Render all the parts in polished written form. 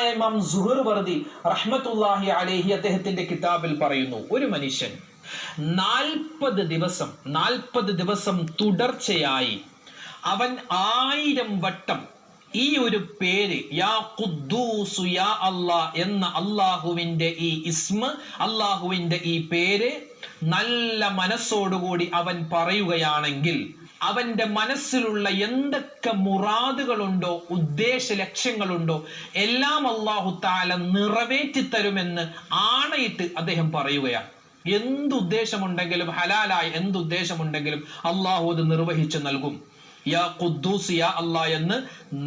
മഹാനായ ഇമാം സുഹ്റവർദി റഹ്മത്തുള്ളാഹി അലൈഹി അദ്ദേഹത്തിന്റെ കിതാബിൽ പറയുന്നു, ഒരു മനുഷ്യൻ 40 ദിവസം തുടർച്ചയായി അവൻ 1000 വട്ടം ഈ ഒരു പേര് യാ ഖുദ്ദൂസ് യാ അല്ലാ എന്ന അള്ളാഹുവിന്റെ ഈ ഇസ്മ, അള്ളാഹുവിന്റെ ഈ പേര് നല്ല മനസ്സോടുകൂടി അവൻ പറയുകയാണെങ്കിൽ അവന്റെ മനസ്സിലുള്ള എന്തൊക്കെ മുറാദുകളുണ്ടോ, ഉദ്ദേശ ലക്ഷ്യങ്ങളുണ്ടോ എല്ലാം അല്ലാഹു തആല നിറവേറ്റി തരുമെന്ന് ആണയിട്ട് അദ്ദേഹം പറയുകയാണ്. എന്തുദ്ദേശമുണ്ടെങ്കിലും, ഹലാലായ എന്തുദ്ദേശമുണ്ടെങ്കിലും അള്ളാഹു അത് നിർവഹിച്ചു നൽകും. യാ ഖുദ്ദൂസ് യാ അല്ലാ എന്ന്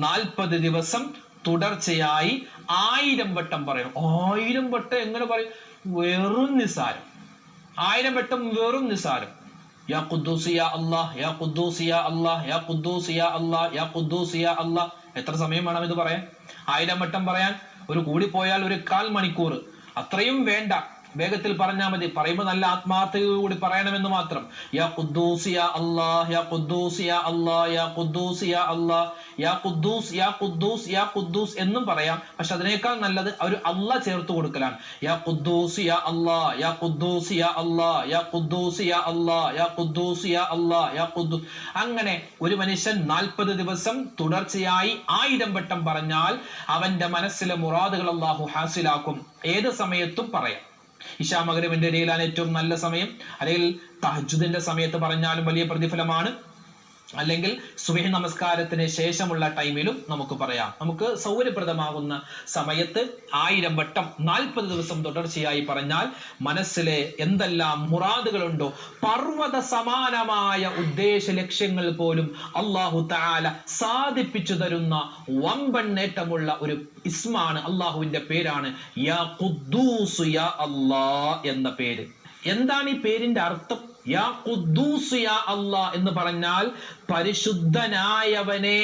40 ദിവസം തുടർച്ചയായി 1000 വട്ടം പറയണം. 1000 വട്ടം എങ്ങനെ പറയും? വെറും നിസാരം. 1000 വട്ടം വെറും നിസാരം. യാ ഖുദ്ദൂസ് യാ അല്ലാഹ്, യാ ഖുദ്ദൂസ് യാ അല്ലാഹ്, യാ ഖുദ്ദൂസ് യാ അല്ലാഹ്, യാ ഖുദ്ദൂസ് യാ അല്ലാഹ്. എത്ര സമയം വേണം ഇത് പറയാൻ? 1000 വട്ടം പറയാൻ ഒരു കൂടി പോയാൽ ഒരു 1/4 മണിക്കൂർ. അത്രയും വേണ്ട, വേഗത്തിൽ പറഞ്ഞാൽ മതി. പറയുമ്പോൾ നല്ല ആത്മാർത്ഥതയോടുകൂടി പറയണമെന്ന് മാത്രം. യാ ഖുദ്ദൂസ് യാ അല്ലാഹ്, യാ ഖുദ്ദൂസ് യാ അല്ലാഹ്, യാ ഖുദ്ദൂസ് യാ അല്ലാഹ്, യാ ഖുദ്ദൂസ്, യാ ഖുദ്ദൂസ്, യാ ഖുദ്ദൂസ് എന്നും പറയാം. പക്ഷെ അതിനേക്കാൾ നല്ലത് ഒരു അല്ലാഹ് ചേർത്ത് കൊടുക്കലാണ്. യാ ഖുദ്ദൂസ് യാ അല്ലാഹ്, യാ ഖുദ്ദൂസ് യാ അല്ലാഹ്, യാ ഖുദ്ദൂസ് യാ അല്ലാഹ്, യാ ഖുദ്ദൂസ് യാ അല്ലാഹ്, യാ ഖുദ്ദൂസ്. അങ്ങനെ ഒരു മനുഷ്യൻ 40 ദിവസം തുടർച്ചയായി 1000 വട്ടം പറഞ്ഞാൽ അവന്റെ മനസ്സിലെ മുറാദുകൾ അല്ലാഹു ഹാസിലാക്കും. ഏത് സമയത്തും പറയാം. ഇശാ മഗ്‌രിബിന്റെ ഇടയിലാണ് ഏറ്റവും നല്ല സമയം, അല്ലെങ്കിൽ തഹജ്ജുദിന്റെ സമയത്ത് പറഞ്ഞാലും വലിയ പ്രതിഫലമാണ്, അല്ലെങ്കിൽ സുബ്ഹി നമസ്കാരത്തിന് ശേഷമുള്ള ടൈമിലും നമുക്ക് പറയാം. നമുക്ക് സൗകര്യപ്രദമാകുന്ന സമയത്ത് 1000 വട്ടം 40 ദിവസം തുടർച്ചയായി പറഞ്ഞാൽ മനസ്സിലെ എന്തെല്ലാം മുറാദുകളുണ്ടോ, പർവ്വത സമാനമായ ഉദ്ദേശ ലക്ഷ്യങ്ങൾ പോലും അല്ലാഹു തആല സാധിപ്പിച്ചു തരുന്ന വമ്പൻ നേട്ടമുള്ള ഒരു ഇസ്മാണ്, അള്ളാഹുവിന്റെ പേരാണ് യാ ഖുദ്ദൂസ് യാ അല്ലാഹ് എന്ന പേര്. എന്താണ് ഈ പേരിന്റെ അർത്ഥം? യാ ഖുദ്ദൂസ് യാ അല്ലാഹ് എന്ന് പറഞ്ഞാൽ പരിശുദ്ധനായവനേ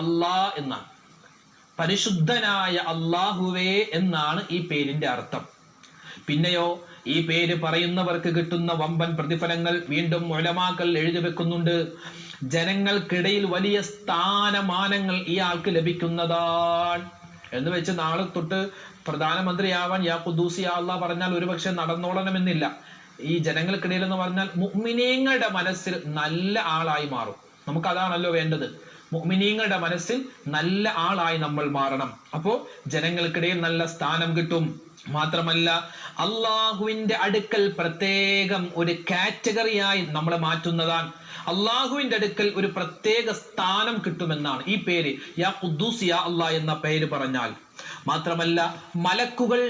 അല്ലാഹ് എന്നാണ്. പരിശുദ്ധനായ അല്ലാഹുവേ എന്നാണ് ഈ പേരിന്റെ അർത്ഥം. പിന്നെയോ ഈ പേര് പറയുന്നവർക്ക് കിട്ടുന്ന വമ്പൻ പ്രതിഫലങ്ങൾ വീണ്ടും ഉലമാക്കൾ എഴുതി വെക്കുന്നുണ്ട്. ജനങ്ങൾക്കിടയിൽ വലിയ സ്ഥാനമാനങ്ങൾ ഇയാൾക്ക് ലഭിക്കുന്നതാണ്. എന്ന് വെച്ച് നാളെ തൊട്ട് പ്രധാനമന്ത്രിയാവാൻ യാ ഖുദ്ദൂസ് യാ അല്ലാഹ് പറഞ്ഞാൽ ഒരുപക്ഷെ നടന്നോളണമെന്നില്ല. ഈ ജനങ്ങൾക്കിടയിൽ എന്ന് പറഞ്ഞാൽ മുഅ്മിനീങ്ങളുടെ മനസ്സിൽ നല്ല ആളായി മാറും. നമുക്ക് അതാണല്ലോ വേണ്ടത്. മുഅ്മിനീങ്ങളുടെ മനസ്സിൽ നല്ല ആളായി നമ്മൾ മാറണം. അപ്പോ ജനങ്ങൾക്കിടയിൽ നല്ല സ്ഥാനം കിട്ടും. മാത്രമല്ല അള്ളാഹുവിന്റെ അടുക്കൽ പ്രത്യേകം ഒരു കാറ്റഗറിയായി നമ്മളെ മാറ്റുന്നതാണ്. അള്ളാഹുവിന്റെ അടുക്കൽ ഒരു പ്രത്യേക സ്ഥാനം കിട്ടുമെന്നാണ് ഈ പേര് യാ ഖുദ്ദൂസ് യാ അല്ലാഹ് എന്ന പേര് പറഞ്ഞാൽ. മാത്രമല്ല മലക്കുകൾ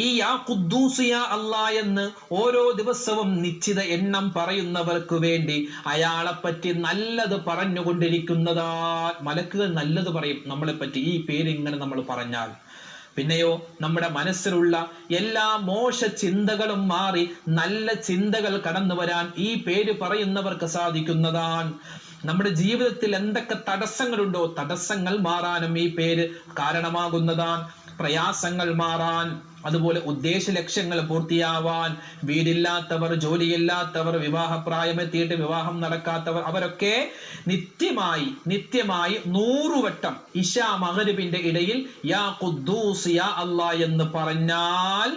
ഈ യാ ഖുദ്ദൂസ് യാ അല്ലാഹ് എന്ന് ഓരോ ദിവസവും നിശ്ചിത എണ്ണം പറയുന്നവർക്ക് വേണ്ടി അയാളെ പറ്റി നല്ലത് പറഞ്ഞുകൊണ്ടിരിക്കുന്നതാ. മലക്കുകൾ നല്ലത് പറയും നമ്മളെ പറ്റി ഈ പേര് ഇങ്ങനെ നമ്മൾ പറഞ്ഞാൽ. പിന്നെയോ നമ്മുടെ മനസ്സിലുള്ള എല്ലാ മോശ ചിന്തകളും മാറി നല്ല ചിന്തകൾ കടന്നു വരാൻ ഈ പേര് പറയുന്നവർക്ക് സാധിക്കുന്നതാണ്. നമ്മുടെ ജീവിതത്തിൽ എന്തൊക്കെ തടസ്സങ്ങളുണ്ടോ, തടസ്സങ്ങൾ മാറാനും ഈ പേര് കാരണമാകുന്നതാണ്. പ്രയാസങ്ങൾ മാറാൻ, അതുപോലെ ഉദ്ദേശ ലക്ഷ്യങ്ങൾ പൂർത്തിയാവാൻ, വീടില്ലാത്തവർ, ജോലിയില്ലാത്തവർ, വിവാഹപ്രായമെത്തിയിട്ട് വിവാഹം നടക്കാത്തവർ, അവരൊക്കെ നിത്യമായി 100 വട്ടം ഇശാ മഗ്‌രിബിന്റെ ഇടയിൽ യാ ഖുദ്ദൂസ് യാ അല്ലാഹ് എന്ന് പറഞ്ഞാൽ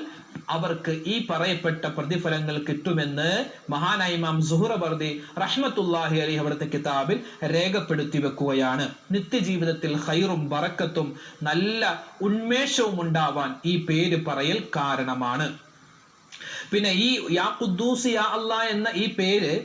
അവർക്ക് ഈ പറയപ്പെട്ട പ്രതിഫലങ്ങൾ കിട്ടുമെന്ന് മഹാനായ ഇമാം സുഹ്റവർദി റഹ്മത്തുള്ളാഹി അലൈഹി അവിടുത്തെ കിതാബിൽ രേഖപ്പെടുത്തി വെക്കുകയാണ്. നിത്യജീവിതത്തിൽ ഖൈറും ബറക്കത്തും നല്ല ഉന്മേഷവും ഉണ്ടാവാൻ ഈ പേര് പറയൽ കാരണമാണ്. പിന്നെ ഈ യാ ഖുദ്ദൂസ് യാ അല്ലാഹ് എന്ന ഈ പേര്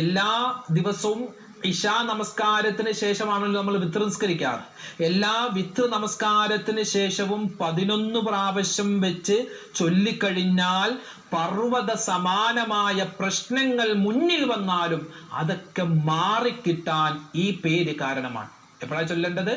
എല്ലാ ദിവസവും ഇശാ നമസ്കാരത്തിന് ശേഷമാണല്ലോ നമ്മൾ വിത്ർ നിസ്കരിക്കാറ്. എല്ലാ വിത്ർ നമസ്കാരത്തിന് ശേഷവും 11 പ്രാവശ്യം വെച്ച് ചൊല്ലിക്കഴിഞ്ഞാൽ പർവ്വത സമാനമായ പ്രശ്നങ്ങൾ മുന്നിൽ വന്നാലും അതൊക്കെ മാറിക്കിട്ടാൻ ഈ പേര് കാരണമാണ്. എപ്പോഴാണ് ചൊല്ലേണ്ടത്?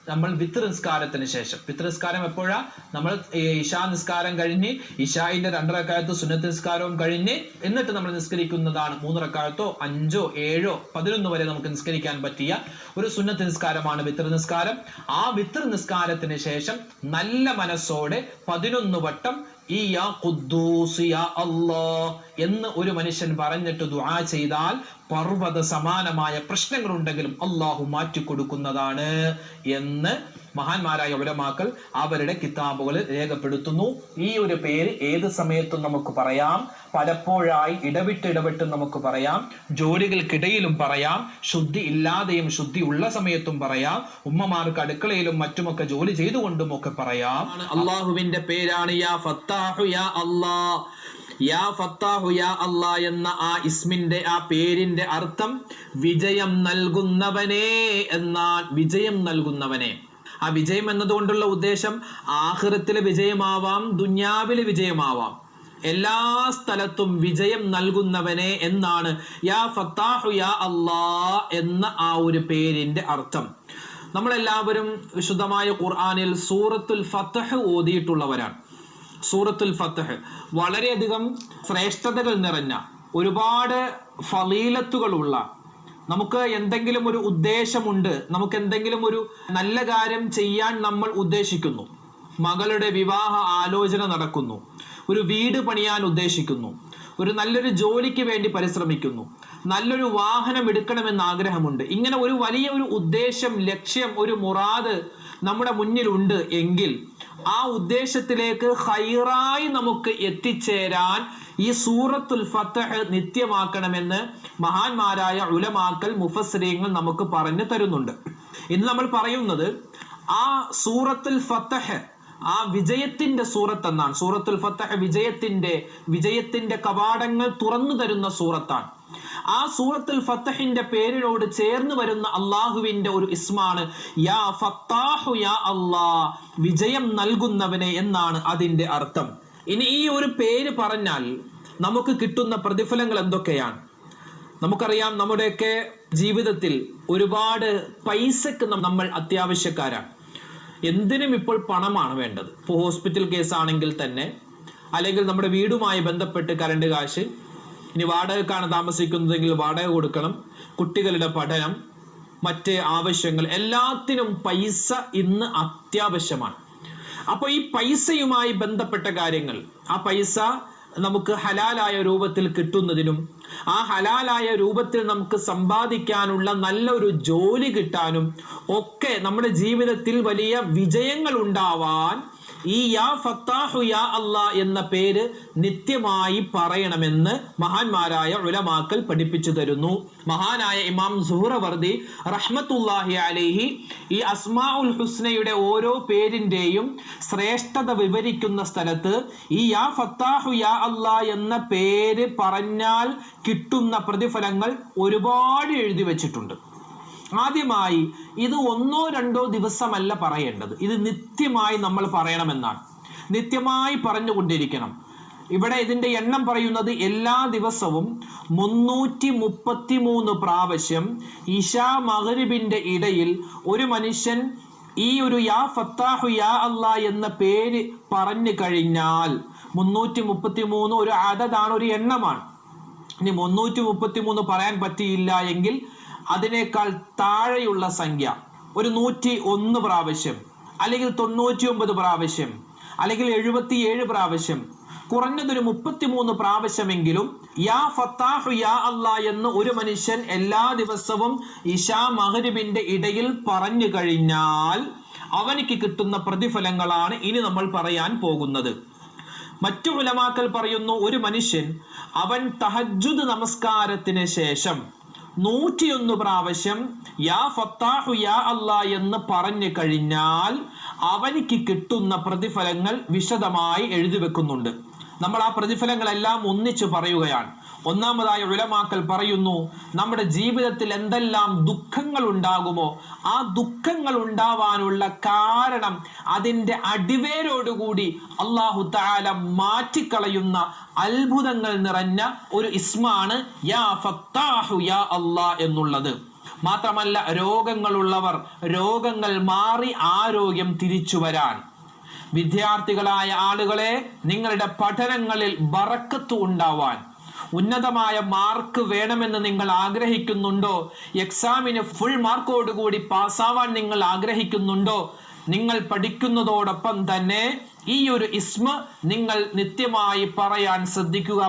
നമ്മൾ വിത്ർ നിസ്കാരത്തിന് ശേഷം. വിത്ർ നിസ്കാരം എപ്പോഴാ? നമ്മൾ ഇശാ നിസ്കാരം കഴിഞ്ഞ് ഇശായിന്റെ 2 റക്അത്ത് സുന്നത്ത് നിസ്കാരവും കഴിഞ്ഞ് എന്നിട്ട് നമ്മൾ നിസ്കരിക്കുന്നതാണ്. 3 റക്അത്തോ 5ഓ 7ഓ 11 വരെ നമുക്ക് നിസ്കരിക്കാൻ പറ്റിയ ഒരു സുന്നത്ത് നിസ്കാരമാണ് വിത്ർ നിസ്കാരം. ആ വിത്ർ നിസ്കാരത്തിന് ശേഷം നല്ല മനസ്സോടെ 11 വട്ടം ഈ യാ ഖുദ്ദൂസ് യാ അല്ലാഹ് എന്ന് ഒരു മനുഷ്യൻ പറഞ്ഞിട്ട് ദുആ ചെയ്താൽ പർവ്വത സമാനമായ പ്രശ്നങ്ങളുണ്ടെങ്കിലും അള്ളാഹു മാറ്റിക്കൊടുക്കുന്നതാണ് എന്ന് മഹാന്മാരായ ഉലമാക്കൾ അവരുടെ കിതാബുകളിൽ രേഖപ്പെടുത്തുന്നു. ഈ ഒരു പേര് ഏത് സമയത്തും നമുക്ക് പറയാം, പലപ്പോഴായി ഇടവിട്ട് നമുക്ക് പറയാം, ജോലികൾക്കിടയിലും പറയാം, ശുദ്ധി ഇല്ലാതെയും ശുദ്ധി ഉള്ള സമയത്തും പറയാം, ഉമ്മമാർക്ക് അടുക്കളയിലും മറ്റുമൊക്കെ ജോലി ചെയ്തുകൊണ്ടും ഒക്കെ പറയാം. അള്ളാഹുവിന്റെ പേരാണ് യാ ഫത്താഹു യാ അല്ലാഹ്. യാ ഫത്താഹു യാ അല്ലാ എന്ന ആ ഇസ്മിന്റെ ആ പേരിന്റെ അർത്ഥം വിജയം നൽകുന്നവനെ എന്നാൽ. വിജയം നൽകുന്നവനെ. ആ വിജയം എന്നതുകൊണ്ടുള്ള ഉദ്ദേശം ആഖിറത്തിലെ വിജയമാവാം, ദുനിയാവിലെ വിജയമാവാം. എല്ലാ സ്ഥലത്തും വിജയം നൽകുന്നവനെ എന്നാണ് യാ ഫത്താഹു യാ അല്ലാ എന്ന ആ ഒരു പേരിന്റെ അർത്ഥം. നമ്മളെല്ലാവരും വിശുദ്ധമായ ഖുർആനിൽ സൂറത്തുൽ ഫത്ഹ് ഓതിയിട്ടുള്ളവരാണ്. സൂറത്തുൽ ഫത്ഹ് വളരെയധികം ശ്രേഷ്ഠതകൾ നിറഞ്ഞ, ഒരുപാട് ഫളീലത്തുകളുള്ള, നമുക്ക് എന്തെങ്കിലും ഒരു ഉദ്ദേശമുണ്ട്, നമുക്ക് എന്തെങ്കിലും ഒരു നല്ല കാര്യം ചെയ്യാൻ നമ്മൾ ഉദ്ദേശിക്കുന്നു, മകളുടെ വിവാഹ ആലോചന നടക്കുന്നു, ഒരു വീട് പണിയാൻ ഉദ്ദേശിക്കുന്നു, ഒരു നല്ലൊരു ജോലിക്ക് വേണ്ടി പരിശ്രമിക്കുന്നു, നല്ലൊരു വാഹനം എടുക്കണമെന്ന് ആഗ്രഹമുണ്ട്. ഇങ്ങനെ ഒരു വലിയ ഒരു ഉദ്ദേശം, ലക്ഷ്യം, ഒരു മുറാദ് നമ്മുടെ മുന്നിലുണ്ട് എങ്കിൽ ആ ഉദ്ദേശത്തിലേക്ക് ഖൈറായി നമുക്ക് എത്തിച്ചേരാൻ ഈ സൂറത്തുൽ ഫത്ഹ് നിത്യമാക്കണമെന്ന് മഹാന്മാരായ ഉലമാക്കൾ, മുഫസ്സിരീങ്ങൾ നമുക്ക് പറഞ്ഞു തരുന്നുണ്ട്. ഇന്ന് നമ്മൾ പറയുന്നത് ആ സൂറത്തുൽ ഫത്ഹ്, ആ വിജയത്തിന്റെ സൂറത്ത് എന്നാണ്. സൂറത്തുൽ ഫത്ഹ് വിജയത്തിന്റെ കവാടങ്ങൾ തുറന്നു തരുന്ന സൂറത്താണ്. ആ സൂറത്തുൽ ഫത്ഹിന്റെ പേരിനോട് ചേർന്ന് വരുന്ന അള്ളാഹുവിന്റെ ഒരു ഇസ്മാണ് യാ ഫത്താഹു യാ അല്ലാഹ്, വിജയം നൽകുന്നവനെ എന്നാണ് അതിന്റെ അർത്ഥം. ഇനി ഈ ഒരു പേര് പറഞ്ഞാൽ നമുക്ക് കിട്ടുന്ന പ്രതിഫലങ്ങൾ എന്തൊക്കെയാണ്? നമുക്കറിയാം, നമ്മുടെയൊക്കെ ജീവിതത്തിൽ ഒരുപാട് പൈസക്ക് നമ്മൾ അത്യാവശ്യക്കാരാണ്. എന്തിനും ഇപ്പോൾ പണമാണ് വേണ്ടത്. ഇപ്പോൾ ഹോസ്പിറ്റൽ കേസ് ആണെങ്കിൽ തന്നെ, അല്ലെങ്കിൽ നമ്മുടെ വീടുമായി ബന്ധപ്പെട്ട് കറണ്ട് കാശ്, ഇനി വാടകക്കാണ് താമസിക്കുന്നതെങ്കിൽ വാടക കൊടുക്കണം, കുട്ടികളുടെ പഠനം, മറ്റ് ആവശ്യങ്ങൾ, എല്ലാത്തിനും പൈസ ഇന്ന് അത്യാവശ്യമാണ്. അപ്പോൾ ഈ പൈസയുമായി ബന്ധപ്പെട്ട കാര്യങ്ങൾ, ആ പൈസ നമുക്ക് ഹലാലായ രൂപത്തിൽ കിട്ടുന്നതിനും ആ ഹലാലായ രൂപത്തിൽ നമുക്ക് സമ്പാദിക്കാനുള്ള നല്ലൊരു ജോലി കിട്ടാനും ഒക്കെ നമ്മുടെ ജീവിതത്തിൽ വലിയ വിജയങ്ങൾ ഉണ്ടാവാൻ ഈ യാ ഫത്താഹു യാ അല്ലാ എന്ന പേര് നിത്യമായി പറയണമെന്ന് മഹാന്മാരായ ഉലമാക്കൾ പഠിപ്പിച്ചു തരുന്നു. മഹാനായ ഇമാം സുഹ്റവർദി റഹ്മത്തുള്ളാഹി അലൈഹി ഈ അസ്മാഉൽ ഹുസ്നയുടെ ഓരോ പേരിന്റെയും ശ്രേഷ്ഠത വിവരിക്കുന്ന സ്ഥലത്ത് ഈ യാ ഫത്താഹു യാ അല്ലാ എന്ന പേര് പറഞ്ഞാൽ കിട്ടുന്ന പ്രതിഫലങ്ങൾ ഒരുപാട് എഴുതി വെച്ചിട്ടുണ്ട്. ആദ്യമായി ഇത് 1-2 ദിവസമല്ല പറയേണ്ടത്, ഇത് നിത്യമായി നമ്മൾ പറയണമെന്നാണ്. നിത്യമായി പറഞ്ഞുകൊണ്ടിരിക്കണം. ഇവിടെ ഇതിന്റെ എണ്ണം പറയുന്നത് എല്ലാ ദിവസവും 333 പ്രാവശ്യം ഇശാ മഗ്രിബിന്റെ ഇടയിൽ ഒരു മനുഷ്യൻ ഈ ഒരു യാ ഫത്താഹു യാ അല്ലാ എന്ന പേര് പറഞ്ഞു കഴിഞ്ഞാൽ, 333 ഒരു അദദാണ്, ഒരു എണ്ണമാണ്. ഇനി 333 പറയാൻ പറ്റിയില്ല എങ്കിൽ അതിനേക്കാൾ താഴെയുള്ള സംഖ്യ, ഒരു 101 പ്രാവശ്യം, അല്ലെങ്കിൽ 99 പ്രാവശ്യം, അല്ലെങ്കിൽ 77 പ്രാവശ്യം, കുറഞ്ഞതൊരു 33 പ്രാവശ്യമെങ്കിലും യാ ഫത്താഹു യാ അല്ലാ എന്ന് ഒരു മനുഷ്യൻ എല്ലാ ദിവസവും ഇശാ മഗ്രിബിന്റെ ഇടയിൽ പറഞ്ഞു കഴിഞ്ഞാൽ അവനിക്ക് കിട്ടുന്ന പ്രതിഫലങ്ങളാണ് ഇനി നമ്മൾ പറയാൻ പോകുന്നത്. മറ്റു ഉലമാക്കൾ പറയുന്നു, ഒരു മനുഷ്യൻ അവൻ തഹജ്ജുദ് നമസ്കാരത്തിന് ശേഷം 101 പ്രാവശ്യം യാ ഫത്താഹു യാ അല്ലാ എന്ന് പറഞ്ഞു കഴിഞ്ഞാൽ അവനിക്ക് കിട്ടുന്ന പ്രതിഫലങ്ങൾ വിശദമായി എഴുതി വെക്കുന്നുണ്ട്. നമ്മൾ ആ പ്രതിഫലങ്ങളെല്ലാം ഒന്നിച്ചു പറയുകയാണ്. ഒന്നാമതായി ഉലമാക്കൾ പറയുന്നു, നമ്മുടെ ജീവിതത്തിൽ എന്തെല്ലാം ദുഃഖങ്ങൾ ഉണ്ടാകുമോ ആ ദുഃഖങ്ങൾ ഉണ്ടാവാനുള്ള കാരണം അതിൻ്റെ അടിവേരോടുകൂടി അല്ലാഹു തആല മാറ്റിക്കളയുന്ന അത്ഭുതങ്ങൾ നിറഞ്ഞ ഒരു ഇസ്മാണ് യാ ഫത്താഹു യാ അല്ലാ എന്നുള്ളത്. മാത്രമല്ല, രോഗങ്ങളുള്ളവർ രോഗങ്ങൾ മാറി ആരോഗ്യം തിരിച്ചു വരാൻ, വിദ്യാർത്ഥികളായ ആളുകളെ നിങ്ങളുടെ പഠനങ്ങളിൽ ബറക്കത്ത് ഉണ്ടാവാൻ, ഉന്നതമായ മാർക്ക് വേണമെന്ന് നിങ്ങൾ ആഗ്രഹിക്കുന്നുണ്ടോ, എക്സാമിന് ഫുൾ മാർക്കോടുകൂടി പാസ്സാവാൻ നിങ്ങൾ ആഗ്രഹിക്കുന്നുണ്ടോ, നിങ്ങൾ പഠിക്കുന്നതോടൊപ്പം തന്നെ ഈ ഒരു ഇസ്മ നിങ്ങൾ നിത്യമായി പറയാൻ ശ്രദ്ധിക്കുക.